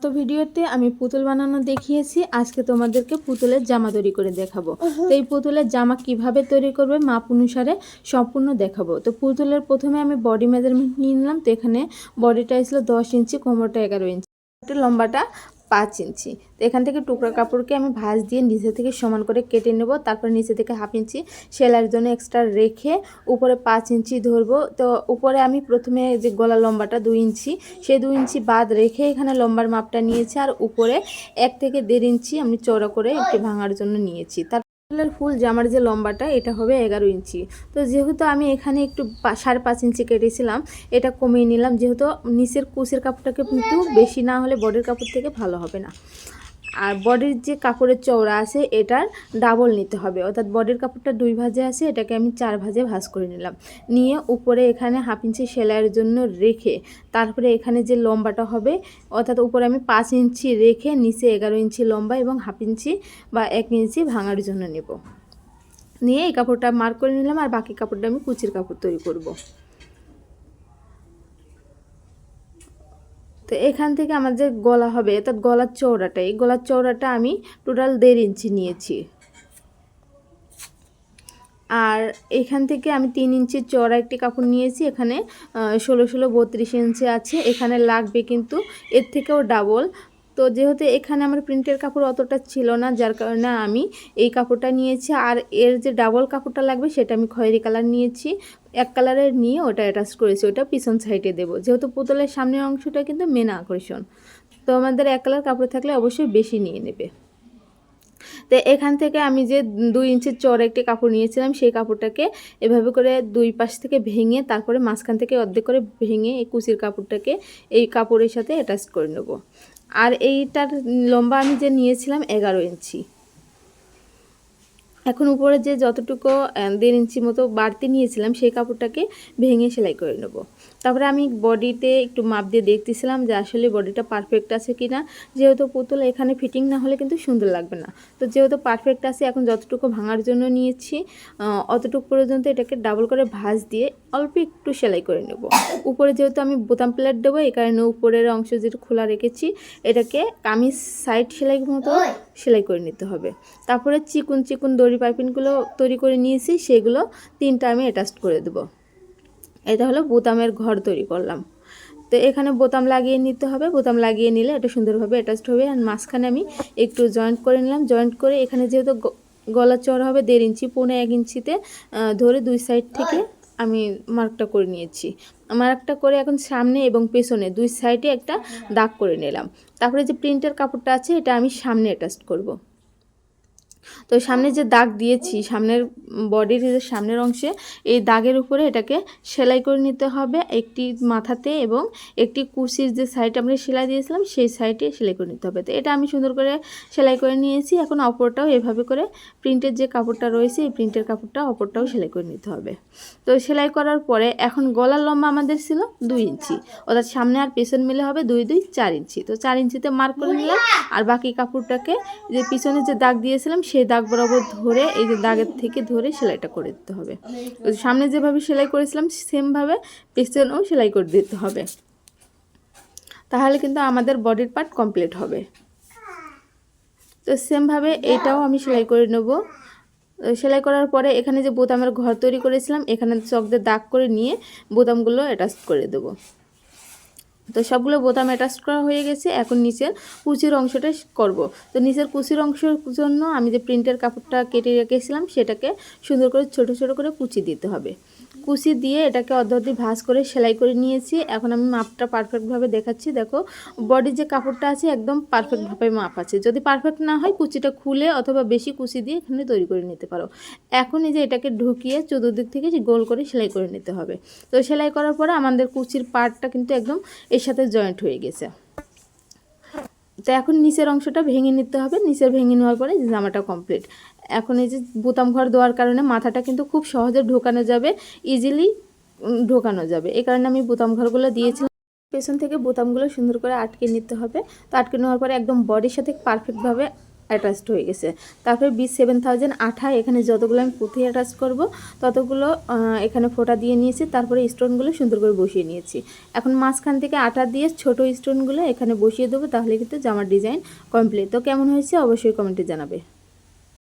তো ভিডিওতে আমি পুতুল বানানো দেখিয়েছি। আজকে তোমাদেরকে পুতুলের জামা তৈরি করে দেখাবো। তো এই পুতুলের জামা কিভাবে তৈরি করবে মাপ অনুসারে সম্পূর্ণ দেখাবো। তো পুতুলের প্রথমে আমি বডি মেজারমেন্ট নিয়ে নিলাম। তো এখানে বডিটা ছিল 10 ইঞ্চি, কোমরটা 11 ইঞ্চি, লম্বাটা 5 ইঞ্চি। তো এখান থেকে টুকরা কাপড়কে আমি ভাঁজ দিয়ে নিচে থেকে সমান করে কেটে নেব। তারপর নিচে থেকে হাফ ইঞ্চি সেলাইয়ের জন্য এক্সট্রা রেখে উপরে 5 ইঞ্চি ধরবো। তো উপরে আমি প্রথমে যে গলা লম্বাটা 2 ইঞ্চি, সেই 2 ইঞ্চি বাদ রেখে এখানে লম্বার মাপটা নিয়েছি। আর উপরে 1 থেকে 1.5 ইঞ্চি আমি চওড়া করে একটি ভাঙার জন্য নিয়েছি। ফুল জামার যে লম্বাটা এটা হবে 11 ইঞ্চি। তো যেহেতু আমি এখানে একটু 5.5 ইঞ্চি কেটেছিলাম, এটা কমিয়ে নিলাম, যেহেতু নিচের কুচির কাপড়টাকে কিন্তু বেশি না হলে বডির কাপড় থেকে ভালো হবে না। আর বডির যে কাপড়ের চওড়া আছে এটার ডাবল নিতে হবে, অর্থাৎ বডির কাপড়টা 2 ভাঁজে আছে, এটাকে আমি 4 ভাঁজে ভাঁজ করে নিলাম। নিয়ে উপরে এখানে হাফ ইঞ্চি সেলাইয়ের জন্য রেখে তারপরে এখানে যে লম্বাটা হবে, অর্থাৎ উপরে আমি 5 ইঞ্চি রেখে নিচে 11 ইঞ্চি লম্বা এবং হাফ ইঞ্চি বা 1 ইঞ্চি ভাঙার জন্য নেব। নিয়ে এই কাপড়টা মার্ক করে নিলাম। আর বাকি কাপড়টা আমি কুচির কাপড় তৈরি করব। তো এখান থেকে আমার যে গলা হবে, অর্থাৎ গলার চওড়াটা, এই গলার চওড়াটা আমি টোটাল 1.5 ইঞ্চি নিয়েছি। আর এখান থেকে আমি 3 ইঞ্চির চওড়া একটি কাপড় নিয়েছি। এখানে 16 32 ইঞ্চি আছে, এখানে লাগবে কিন্তু এর থেকেও ডাবল। তো যেহেতু এখানে আমার প্রিন্টের কাপড় অতটা ছিল না, যার কারণে আমি এই কাপড়টা নিয়েছি। আর এর যে ডাবল কাপড়টা লাগবে সেটা আমি খয়েরি কালার নিয়েছি, এক কালারের নিয়ে ওটা অ্যাটাচ করেছি, ওটা পিছন সাইডে দেবো, যেহেতু পুতুলের সামনের অংশটা কিন্তু মেন আকর্ষণ। তো আমাদের এক কালার কাপড় থাকলে অবশ্যই বেশি নিয়ে নেবে। তো এখান থেকে আমি যে 2 ইঞ্চির চওড়া একটি কাপড় নিয়েছিলাম, সেই কাপড়টাকে এভাবে করে 2 পাশ থেকে ভেঙে তারপরে মাঝখান থেকে অর্ধেক করে ভেঙে এই কুচির কাপড়টাকে এই কাপড়ের সাথে অ্যাটাচ করে নেব। আর এইটার লম্বা আমি যে নিয়েছিলাম 11 ইঞ্চি। এখন উপরে যে যতটুকু 1.5 ইঞ্চি মতো বাড়তি নিয়েছিলাম সেই কাপড়টাকে ভেঙে সেলাই করে নেব। তারপরে আমি বডিতে একটু মাপ দিয়ে দেখতেছিলাম যে আসলে বডিটা পারফেক্ট আছে কি না, যেহেতু পুতুল এখানে ফিটিং না হলে কিন্তু সুন্দর লাগবে না। তো যেহেতু পারফেক্ট আছে, এখন যতটুকু ভাঙার জন্য নিয়েছি অতটুকু পর্যন্ত এটাকে ডাবল করে ভাঁজ দিয়ে অল্প একটু সেলাই করে নেব। উপরে যেহেতু আমি বোতাম প্লেট দেবো, এই কারণে উপরের অংশ যেটা খোলা রেখেছি এটাকে কামিজ সাইড সেলাই মতো সেলাই করে নিতে হবে। তারপরে চিকুন চিকুন দড়ি পাইপিংগুলো তৈরি করে নিয়েছি, সেগুলো 3টা আমি অ্যাটাচ করে দেবো। এটা হলো বোতামের ঘর তৈরি করলাম। তো এখানে বোতাম লাগিয়ে নিতে হবে, বোতাম লাগিয়ে নিলে এটা সুন্দরভাবে অ্যাটাচড হবে। আর মাঝখানে আমি একটু জয়েন্ট করে নিলাম। জয়েন্ট করে এখানে যেহেতু গলার চওড়া হবে 1.5 ইঞ্চি, 1.5 ইঞ্চিতে ধরে 2 সাইড থেকে আমি মার্কটা করে নিয়েছি। মার্কটা করে এখন সামনে এবং পেছনে 2 সাইডে একটা দাগ করে নিলাম। তারপরে যে প্রিন্টের কাপড়টা আছে এটা আমি সামনে অ্যাটাচ করব। তো সামনে যে দাগ দিয়েছি, সামনের বডির যে সামনের অংশে, এই দাগের উপরে এটাকে সেলাই করে নিতে হবে একটি মাথাতে, এবং একটি কুচির যে সাইড আমরা সেলাই দিয়েছিলাম সেই সাইডে সেলাই করে নিতে হবে। তো এটা আমি সুন্দর করে সেলাই করে নিয়েছি। এখন অপরটাও এভাবে করে প্রিন্টের যে কাপড়টা রয়েছে এই প্রিন্টের কাপড়টা অপরটাও সেলাই করে নিতে হবে। তো সেলাই করার পরে এখন গলার লম্বা আমাদের ছিল 2 ইঞ্চি, অর্থাৎ সামনে আর পেছন মিলে হবে 2 2 4 ইঞ্চি। তো 4 ইঞ্চিতে মার্ক করে নিলাম। আর বাকি কাপড়টাকে যে পিছনে যে দাগ দিয়েছিলাম সেই দাগ বরাবর ধরে এই যে দাগের থেকে ধরে সেলাইটা করে দিতে হবে। সামনে যেভাবে সেলাই করেছিলাম সেমভাবে পেছনেও সেলাই করে দিতে হবে, তাহলে কিন্তু আমাদের বডির পার্ট কমপ্লিট হবে। তো সেমভাবে এটাও আমি সেলাই করে নেব। সেলাই করার পরে এখানে যে বোতামের ঘর তৈরি করেছিলাম এখানে চক দিয়ে দাগ করে নিয়ে বোতামগুলো অ্যাটাচ করে দেবো। তো সবগুলো বোতাম অ্যাটাচ করা হয়ে গেছে। এখন নিচের কুচির অংশটা করব। তো নিচের কুচির অংশের জন্য আমি যে প্রিন্টের কাপড়টা কেটে রেখেছিলাম সেটাকে সুন্দর করে ছোট ছোট করে কুচি দিতে হবে। কুচি দিয়ে এটাকে অর্ধেক ভাঁজ করে সেলাই করে নিয়েছি। এখন আমি মাপটা পারফেক্টভাবে দেখাচ্ছি। দেখো বডির যে কাপড়টা আছে একদম পারফেক্টভাবে মাপ আছে। যদি পারফেক্ট না হয় কুচিটা খুলে অথবা বেশি কুচি দিয়ে এখানে তৈরি করে নিতে পারো। এখন এই যে এটাকে ঢুকিয়ে চতুর্দিক থেকে গোল করে সেলাই করে নিতে হবে। তো সেলাই করার পরে আমাদের কুচির পার্টটা কিন্তু একদম এর সাথে জয়েন্ট হয়ে গেছে। তো এখন নিচের অংশটা ভেঙে নিতে হবে। নিচের ভেঙে নেওয়ার পরে জামাটা কমপ্লিট। এখন এই যে বোতাম ঘর দেওয়ার কারণে মাথাটা কিন্তু খুব সহজে ঢোকানো যাবে, ইজিলি ঢোকানো যাবে। এই কারণে আমি বোতাম ঘরগুলো দিয়েছিলাম। পেছন থেকে বোতামগুলো সুন্দর করে আটকে নিতে হবে। তো আটকে নেওয়ার পরে একদম বডির সাথে পারফেক্টভাবে অ্যাটাচড হয়ে গেছে। তারপরে B7000 আঠা, এখানে যতগুলো আমি পুঁথি অ্যাটাচ করব ততগুলো এখানে ফোঁটা দিয়ে নিয়েছি। তারপরে স্টোনগুলো সুন্দর করে বসিয়ে নিয়েছি। এখন মাঝখান থেকে আঠা দিয়ে ছোট স্টোনগুলো এখানে বসিয়ে দেবো, তাহলে কিন্তু জামার ডিজাইন কমপ্লিট। তো কেমন হয়েছে অবশ্যই কমেন্টে জানাবে।